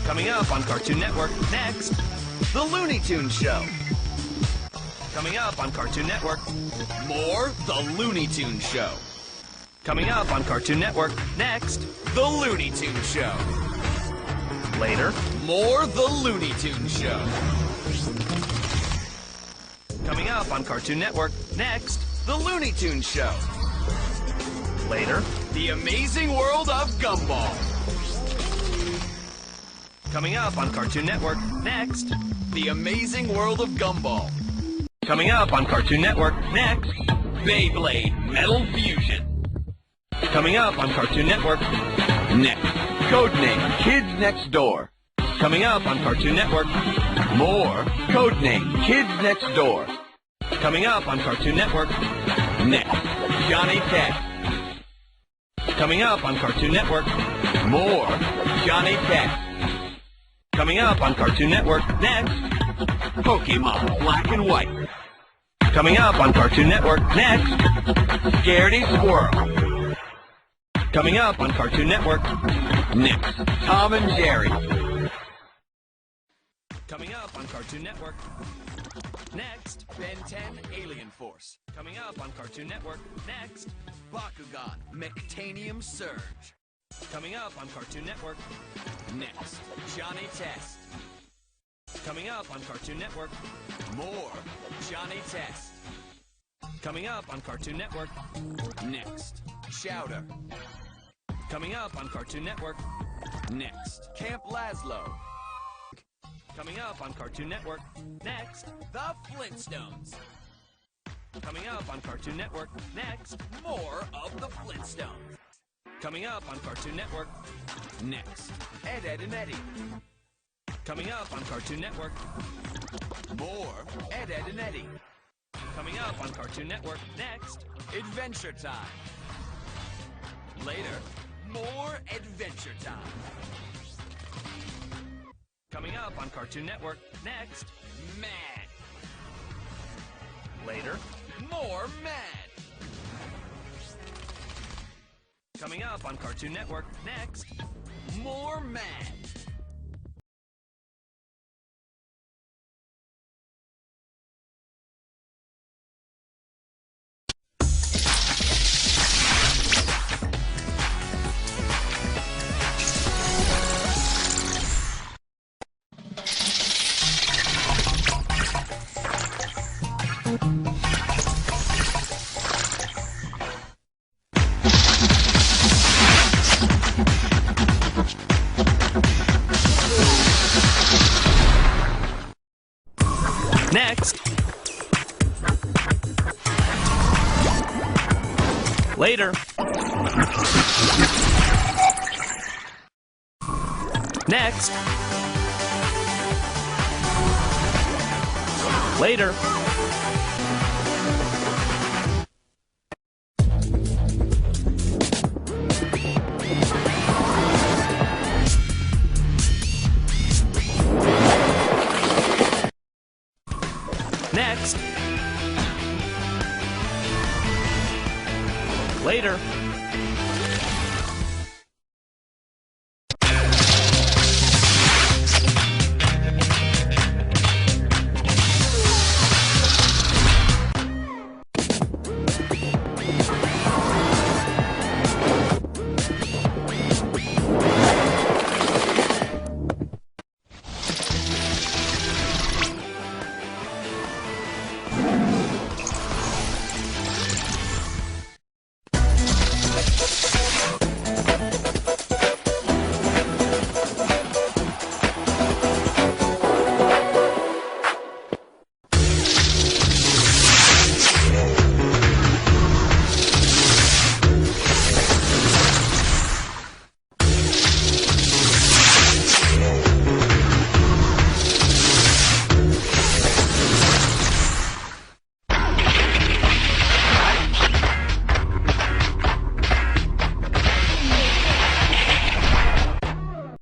Coming up on Cartoon Network, next, The Looney Tunes Show. Coming up on Cartoon Network, more The Looney Tunes Show. Coming up on Cartoon Network, next, The Looney Tunes Show. Later, more The Looney Tunes Show. Coming up on Cartoon Network, next, The Looney Tunes Show. Later, The Amazing World of Gumball. Coming up on Cartoon Network, next, The Amazing World of Gumball. Coming up on Cartoon Network, next, Beyblade Metal Fusion. Coming up on Cartoon Network, next, Codename Kids Next Door. Coming up on Cartoon Network, more Codename Kids Next Door. Coming up on Cartoon Network, next, Johnny Test. Coming up on Cartoon Network, more Johnny Test. Coming up on Cartoon Network, next, Pokemon Black and White. Coming up on Cartoon Network, next, Scaredy Squirrel. Coming up on Cartoon Network, next, Tom and Jerry. Coming up on Cartoon Network, next, Ben 10 Alien Force. Coming up on Cartoon Network, next, Bakugan Mectanium Surge. Coming up on Cartoon Network, next, Johnny Test. Coming up on Cartoon Network, more Johnny Test. Coming up on Cartoon Network, next, Chowder. Coming up on Cartoon Network, next, Camp Lazlo. Coming up on Cartoon Network, next, The Flintstones. Coming up on Cartoon Network, next, more of The Flintstones. Coming up on Cartoon Network, next, Ed, Edd n Eddy. Coming up on Cartoon Network, more Ed, Edd n Eddy. Coming up on Cartoon Network, next, Adventure Time. Later, more Adventure Time. Coming up on Cartoon Network, next, Mad. Later, more Mad. Coming up on Cartoon Network, next, more Mad. Next. Later. Next. Later. Next. Later.